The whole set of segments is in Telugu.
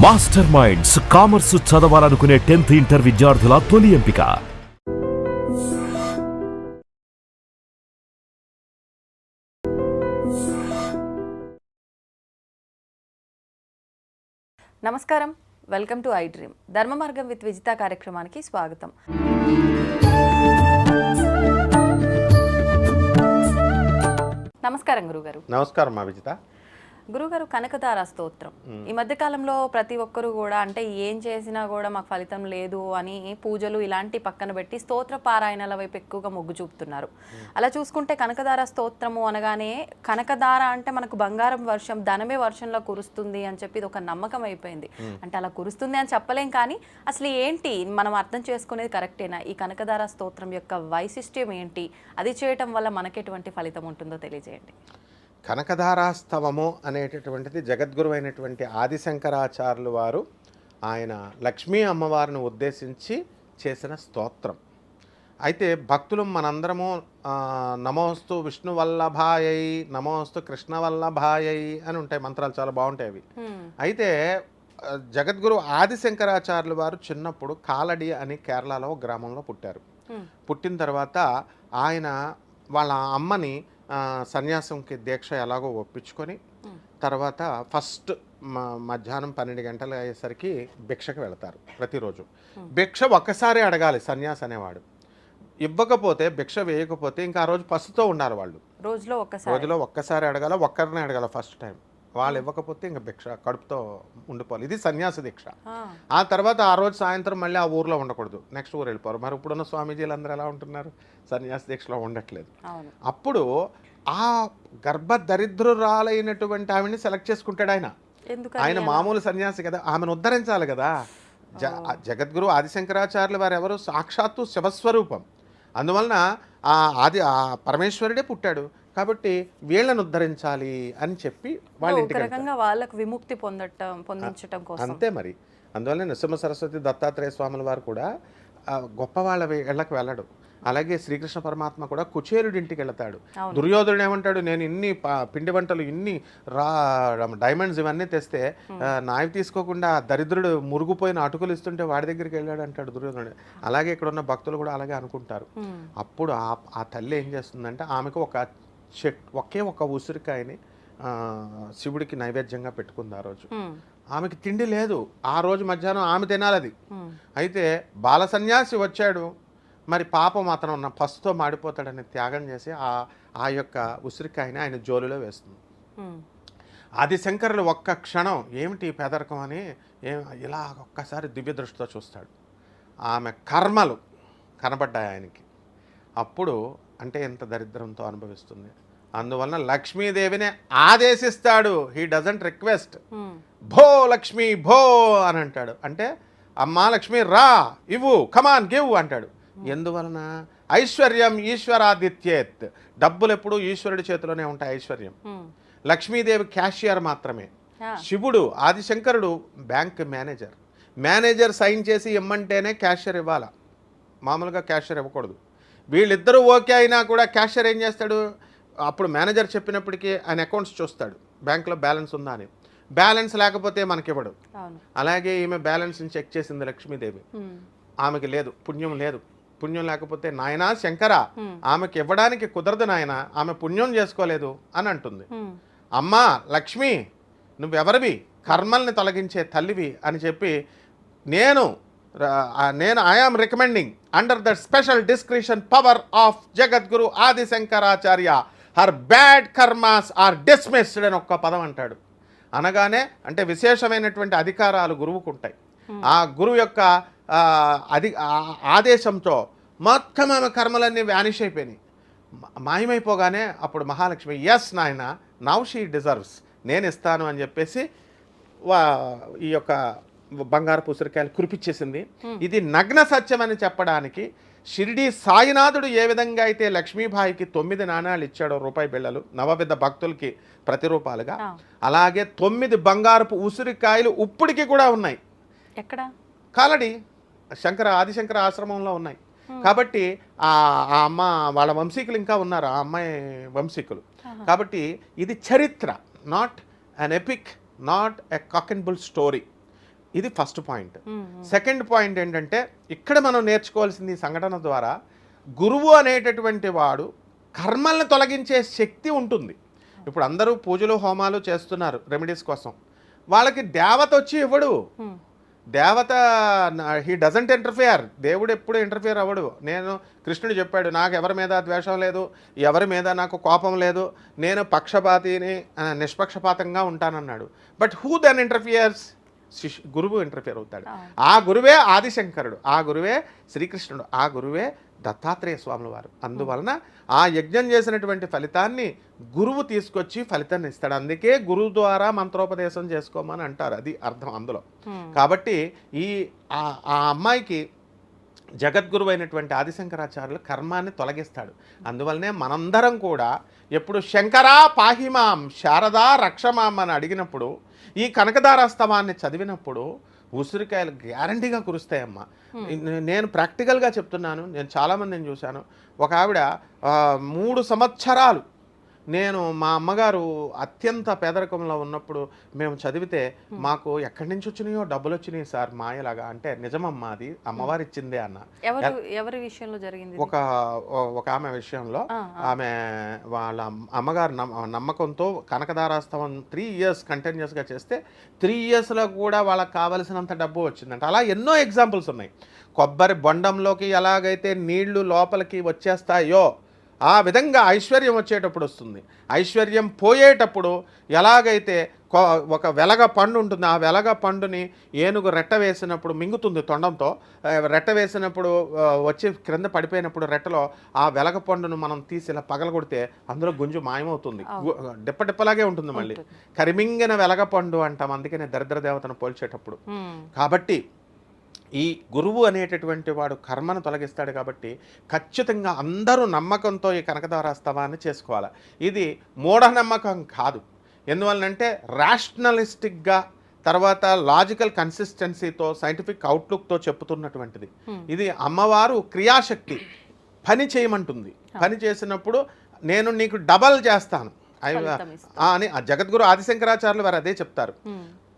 మాస్టర్ మైండ్స్ కామర్స్ చదవాలనుకునే 10th ఇంటర్ విద్యార్థుల తొలి ఎంపిక. నమస్కారం, వెల్కమ్ టు ఐ డ్రీమ్. ధర్మ మార్గం విత్ విజిత కార్యక్రమానికి స్వాగతం. నమస్కారం గురుగారు. నమస్కారం మా విజిత. గురుగారు, కనకదార స్తోత్రం ఈ మధ్య కాలంలో ప్రతి ఒక్కరు కూడా అంటే ఏం చేసినా కూడా మాకు ఫలితం లేదు అని పూజలు ఇలాంటి పక్కన పెట్టి స్తోత్ర పారాయణల వైపు ఎక్కువగా మొగ్గు చూపుతున్నారు. అలా చూసుకుంటే కనకదార స్తోత్రము అనగానే కనకదార అంటే మనకు బంగారం వర్షం, ధనమే వర్షంలో కురుస్తుంది అని చెప్పి ఇది ఒక నమ్మకం అయిపోయింది. అంటే అలా కురుస్తుంది అని చెప్పలేం, కానీ అసలు ఏంటి మనం అర్థం చేసుకునేది కరెక్టేనా? ఈ కనకదార స్తోత్రం యొక్క వైశిష్ట్యం ఏంటి? అది చేయటం వల్ల మనకి ఎటువంటి ఫలితం ఉంటుందో తెలియజేయండి. కనకధారాస్తవము అనేటటువంటిది జగద్గురు అయినటువంటి ఆదిశంకరాచార్యులు వారు ఆయన లక్ష్మీ అమ్మవారిని ఉద్దేశించి చేసిన స్తోత్రం. అయితే భక్తులు మనందరము నమోస్తు విష్ణువల్లభాయై, నమోస్తు కృష్ణవల్లభాయై అని ఉంటాయి మంత్రాలు, చాలా బాగుంటాయి అవి. అయితే జగద్గురు ఆదిశంకరాచార్యులు వారు చిన్నప్పుడు కాలడి అని కేరళలో గ్రామంలో పుట్టారు. పుట్టిన తర్వాత ఆయన వాళ్ళ అమ్మని సన్యాసంకి దీక్ష ఎలాగో ఒప్పించుకొని తర్వాత ఫస్ట్ మధ్యాహ్నం 12 గంటలు అయ్యేసరికి భిక్షకు వెళతారు. ప్రతిరోజు భిక్ష ఒక్కసారి అడగాలి సన్యాసి అనేవాడు. ఇవ్వకపోతే, భిక్ష వేయకపోతే ఇంకా ఆ రోజు పసుతో ఉండాలి వాళ్ళు. రోజులో ఒక్కసారి అడగాల, ఒక్కరినే అడగాల ఫస్ట్ టైం. వాళ్ళు ఇవ్వకపోతే ఇంకా భిక్ష కడుపుతో ఉండిపోవాలి. ఇది సన్యాస దీక్ష. ఆ తర్వాత ఆ రోజు సాయంత్రం మళ్ళీ ఆ ఊర్లో ఉండకూడదు, నెక్స్ట్ ఊరు వెళ్ళిపోరు. మరి ఇప్పుడున్న స్వామీజీలు అందరూ ఎలా ఉంటున్నారు? సన్యాస దీక్షలో ఉండట్లేదు. అప్పుడు ఆ గర్భదరిద్రురాలైనటువంటి ఆమెని సెలెక్ట్ చేసుకుంటాడు ఆయన. ఆయన మామూలు సన్యాసి కదా, ఆమెను ఉద్ధరించాలి కదా. జగద్గురు ఆదిశంకరాచార్యులు వారు ఎవరు? సాక్షాత్తు శివస్వరూపం. అందువలన ఆ పరమేశ్వరుడే పుట్టాడు కాబట్టి వీళ్ళను ఉద్ధరించాలి అని చెప్పి వాళ్ళ ఇంటికి వాళ్ళకు విముక్తి పొందించడం కోసం అంతే. మరి అందువల్ల నృసింహ సరస్వతి దత్తాత్రేయ స్వాముల వారు కూడా గొప్ప వాళ్ళ ఇళ్ళకి వెళ్ళడు. అలాగే శ్రీకృష్ణ పరమాత్మ కూడా కుచేరుడి ఇంటికి వెళ్తాడు. దుర్యోధనుడు ఏమంటాడు? నేను ఇన్ని పిండి వంటలు, ఇన్ని డైమండ్స్ ఇవన్నీ తెస్తే నావి తీసుకోకుండా దరిద్రుడు మురుగుపోయిన అటుకులు ఇస్తుంటే వాడి దగ్గరికి వెళ్ళాడు అంటాడు దుర్యోధనుడు. అలాగే ఇక్కడ ఉన్న భక్తులు కూడా అలాగే అనుకుంటారు. అప్పుడు ఆ తల్లి ఏం చేస్తుందంటే ఆమెకు ఒకే ఒక ఉసిరికాయని శివుడికి నైవేద్యంగా పెట్టుకుంది. ఆ రోజు ఆమెకి తిండి లేదు. ఆ రోజు మధ్యాహ్నం ఆమె తినాలది. అయితే బాల సన్యాసి వచ్చాడు. మరి పాపం అతను పసుతో మాడిపోతాడని త్యాగం చేసి ఆ యొక్క ఉసిరికాయని ఆయన జోలులో వేస్తుంది. ఆదిశంకరులు ఒక్క క్షణం ఏమిటి పేదరికం అని ఇలా ఒక్కసారి దివ్య దృష్టితో చూస్తాడు. ఆమె కర్మలు కనబడ్డాయి ఆయనకి. అప్పుడు అంటే ఎంత దరిద్రంతో అనుభవిస్తుంది. అందువలన లక్ష్మీదేవినే ఆదేశిస్తాడు. He doesn't request. భో లక్ష్మీ భో అని అంటాడు. అంటే అమ్మా లక్ష్మి రా, ఇవ్వు, కమాన్ గివ్ అంటాడు. ఎందువలన? ఐశ్వర్యం ఈశ్వరాదిత్యేత్. డబ్బులు ఎప్పుడు ఈశ్వరుడి చేతిలోనే ఉంటాయి. ఐశ్వర్యం. లక్ష్మీదేవి క్యాషియర్ మాత్రమే. శివుడు ఆదిశంకరుడు బ్యాంక్ మేనేజర్ సైన్ చేసి ఇమ్మంటేనే క్యాషియర్ ఇవ్వాలా, మామూలుగా క్యాషియర్ ఇవ్వకూడదు. వీళ్ళిద్దరూ ఓకే అయినా కూడా క్యాషియర్ ఏం చేస్తాడు? అప్పుడు మేనేజర్ చెప్పినప్పటికీ ఆయన అకౌంట్స్ చూస్తాడు, బ్యాంకులో బ్యాలెన్స్ ఉందా అని. బ్యాలెన్స్ లేకపోతే మనకివ్వడు. అలాగే ఈమె బ్యాలెన్స్ని చెక్ చేసింది లక్ష్మీదేవి. ఆమెకి లేదు, పుణ్యం లేదు. పుణ్యం లేకపోతే నాయనా శంకర, ఆమెకి ఇవ్వడానికి కుదరదు నాయన, ఆమె పుణ్యం చేసుకోలేదు అని అంటుంది. అమ్మా లక్ష్మి, నువ్వెవరివి? కర్మల్ని తొలగించే తల్లివి అని చెప్పి నేను I am recommending under the special discretion power of Jagadguru Adi Shankaracharya her bad karmas are dismissed అని ఒక్క పదం అంటాడు. అనగానే అంటే విశేషమైనటువంటి అధికారాలు గురువుకు ఉంటాయి. ఆ గురువు యొక్క ఆదేశంతో మొత్తం ఆమె కర్మలన్నీ వ్యానిష్ అయిపోయినాయి, మాయమైపోగానే అప్పుడు మహాలక్ష్మి ఎస్ నాయన, నౌ షీ డిజర్వ్స్, నేను ఇస్తాను అని చెప్పేసి ఈ యొక్క బంగారు ఉసిరికాయలు కురిపించేసింది. ఇది నగ్న సత్యం అని చెప్పడానికి షిరిడి సాయినాథుడు ఏ విధంగా అయితే లక్ష్మీబాయికి 9 నాణాలు ఇచ్చాడో, రూపాయి బిళ్ళలు, నవవిధ భక్తులకి ప్రతిరూపాలుగా, అలాగే 9 బంగారపు ఉసిరికాయలు ఇప్పటికీ కూడా ఉన్నాయి. ఎక్కడ? కాలడి ఆదిశంకర ఆశ్రమంలో ఉన్నాయి. కాబట్టి ఆ అమ్మ వాళ్ళ వంశీకులు ఇంకా ఉన్నారు, ఆ అమ్మాయి వంశీకులు. కాబట్టి ఇది చరిత్ర, not an epic, not a cock and bull story. ఇది ఫస్ట్ పాయింట్. సెకండ్ పాయింట్ ఏంటంటే ఇక్కడ మనం నేర్చుకోవాల్సింది ఈ సంఘటన ద్వారా గురువు అనేటటువంటి వాడు కర్మల్ని తొలగించే శక్తి ఉంటుంది. ఇప్పుడు అందరూ పూజలు హోమాలు చేస్తున్నారు రెమెడీస్ కోసం, వాళ్ళకి దేవత వచ్చి ఇవ్వడు. దేవత హీ డజంట్ ఇంటర్ఫియర్. దేవుడు ఎప్పుడు ఇంటర్ఫియర్ అవ్వడు. నేను కృష్ణుడు చెప్పాడు, నాకు ఎవరి మీద ద్వేషం లేదు, ఎవరి మీద నాకు కోపం లేదు, నేను పక్షపాతిని నిష్పక్షపాతంగా ఉంటానన్నాడు. But who then interferes? గురువు ఇంటర్ఫియర్ అవుతాడు. ఆ గురువే ఆదిశంకరుడు, ఆ గురువే శ్రీకృష్ణుడు, ఆ గురువే దత్తాత్రేయ స్వాముల వారు. అందువలన ఆ యజ్ఞం చేసినటువంటి ఫలితాన్ని గురువు తీసుకొచ్చి ఫలితాన్ని ఇస్తాడు. అందుకే గురువు ద్వారా మంత్రోపదేశం చేసుకోమని అంటారు, అది అర్థం అందులో. కాబట్టి ఆ అమ్మాయికి జగద్గురువు అయినటువంటి ఆదిశంకరాచార్యులు కర్మాన్ని తొలగిస్తాడు. అందువల్లనే మనందరం కూడా ఎప్పుడు శంకరా పాహిమాం శారదా రక్షమాం అని అడిగినప్పుడు, ఈ కనకదారాస్తవాన్ని చదివినప్పుడు ఉసిరికాయలు గ్యారంటీగా కురుస్తాయమ్మా. నేను ప్రాక్టికల్గా చెప్తున్నాను. నేను చాలామందిని చూశాను. ఒక ఆవిడ 3 సంవత్సరాలు, నేను మా అమ్మగారు అత్యంత పేదరికంలో ఉన్నప్పుడు మేము చదివితే మాకు ఎక్కడి నుంచి వచ్చినాయో డబ్బులు వచ్చినాయి సార్ మాయలాగా. అంటే నిజమమ్మా, అది అమ్మవారు ఇచ్చిందే అన్న. ఎవరి విషయంలో జరిగింది? ఒక ఆమె విషయంలో, ఆమె వాళ్ళ అమ్మగారు నమ్మకంతో కనకదారాస్తవం 3 years కంటిన్యూస్గా చేస్తే 3 yearsలో కూడా వాళ్ళకి కావలసినంత డబ్బు వచ్చిందంట. అలా ఎన్నో ఎగ్జాంపుల్స్ ఉన్నాయి. కొబ్బరి బొండంలోకి ఎలాగైతే నీళ్లు లోపలికి వచ్చేస్తాయో ఆ విధంగా ఐశ్వర్యం వచ్చేటప్పుడు వస్తుంది. ఐశ్వర్యం పోయేటప్పుడు ఎలాగైతే ఒక వెలగ పండు ఉంటుంది, ఆ వెలగ పండుని ఏనుగు రెట్ట వేసినప్పుడు మింగుతుంది తొండంతో, రెట్ట వేసినప్పుడు వచ్చి క్రింద పడిపోయినప్పుడు రెట్టలో ఆ వెలగ పండును మనం తీసి ఇలా పగలగొడితే అందులో గుంజు మాయమవుతుంది, డిప్పలాగే ఉంటుంది. మళ్ళీ కరిమింగిన వెలగ పండు అంటాం, అందుకనే దరిద్ర దేవతను పోల్చేటప్పుడు. కాబట్టి ఈ గురువు అనేటటువంటి వాడు కర్మను తొలగిస్తాడు. కాబట్టి ఖచ్చితంగా అందరూ నమ్మకంతో ఈ కనకదారాస్తవాన్ని చేసుకోవాలి. ఇది మూఢనమ్మకం కాదు. ఎందువలనంటే రేషనలిస్టిక్గా, తర్వాత లాజికల్ కన్సిస్టెన్సీతో, సైంటిఫిక్ అవుట్లుక్తో చెప్పుతున్నటువంటిది. ఇది అమ్మవారు క్రియాశక్తి, పని చేయమంటుంది. పని చేసినప్పుడు నేను నీకు డబల్ చేస్తాను అని జగద్గురు ఆదిశంకరాచార్యులు వారు అదే చెప్తారు.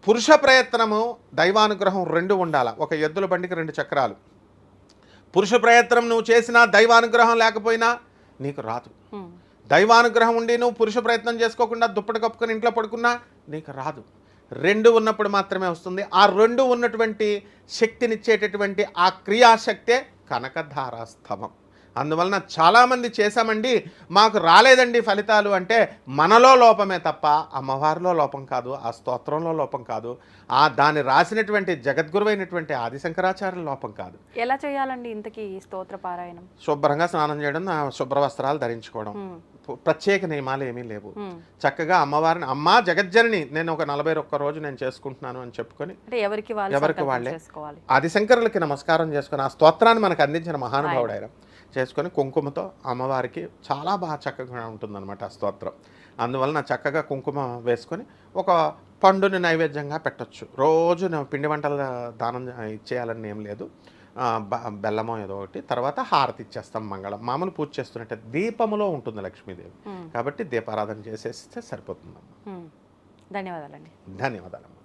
పురుష ప్రయత్నము దైవానుగ్రహం 2 ఉండాలి. ఒక ఎద్దుల బండికి 2 చక్రాలు. పురుష ప్రయత్నం నువ్వు చేసినా దైవానుగ్రహం లేకపోయినా నీకు రాదు. దైవానుగ్రహం ఉండి నువ్వు పురుష ప్రయత్నం చేసుకోకుండా దుప్పటి కప్పుకొని ఇంట్లో పడుకున్నా నీకు రాదు. 2 ఉన్నప్పుడు మాత్రమే వస్తుంది. ఆ 2 ఉన్నటువంటి శక్తినిచ్చేటటువంటి ఆ క్రియాశక్తే కనకధారాస్తవం. అందువలన చాలామంది చేశామండి, మాకు రాలేదండి ఫలితాలు అంటే మనలో లోపమే తప్ప అమ్మవారిలో లోపం కాదు, ఆ స్తోత్రంలో లోపం కాదు, దాన్ని రాసినటువంటి జగద్గురువైనటువంటి ఆదిశంకరాచార్యుల లోపం కాదు. ఎలా చేయాలండి ఇంతకీ స్తోత్ర పారాయణం? శుభ్రంగా స్నానం చేయడం, శుభ్ర వస్త్రాలు ధరించుకోవడం, ప్రత్యేక నియమాలు ఏమీ లేవు. చక్కగా అమ్మవారిని, అమ్మా జగజ్జనని నేను ఒక 41 రోజు నేను చేసుకుంటున్నాను అని చెప్పుకొని ఎవరికి వాళ్ళే ఆదిశంకరులకి నమస్కారం చేసుకొని ఆ స్తోత్రాన్ని మనకు అందించిన మహానుభావుడు ఆయన చేసుకొని కుంకుమతో అమ్మవారికి చాలా బాగా చక్కగా ఉంటుందన్నమాట ఆ స్తోత్రం. అందువలన చక్కగా కుంకుమ వేసుకొని ఒక పండుని నైవేద్యంగా పెట్టచ్చు. రోజు పిండి వంటల దానం ఇచ్చేయాలని ఏం లేదు, బెల్లమో ఏదో ఒకటి, తర్వాత హారతి ఇచ్చేస్తాం. మంగళం మామూలు పూజ చేస్తున్నట్టే దీపములో ఉంటుంది లక్ష్మీదేవి, కాబట్టి దీపారాధన చేసేస్తే సరిపోతుందమ్మా. ధన్యవాదాలండి. ధన్యవాదాలమ్మా.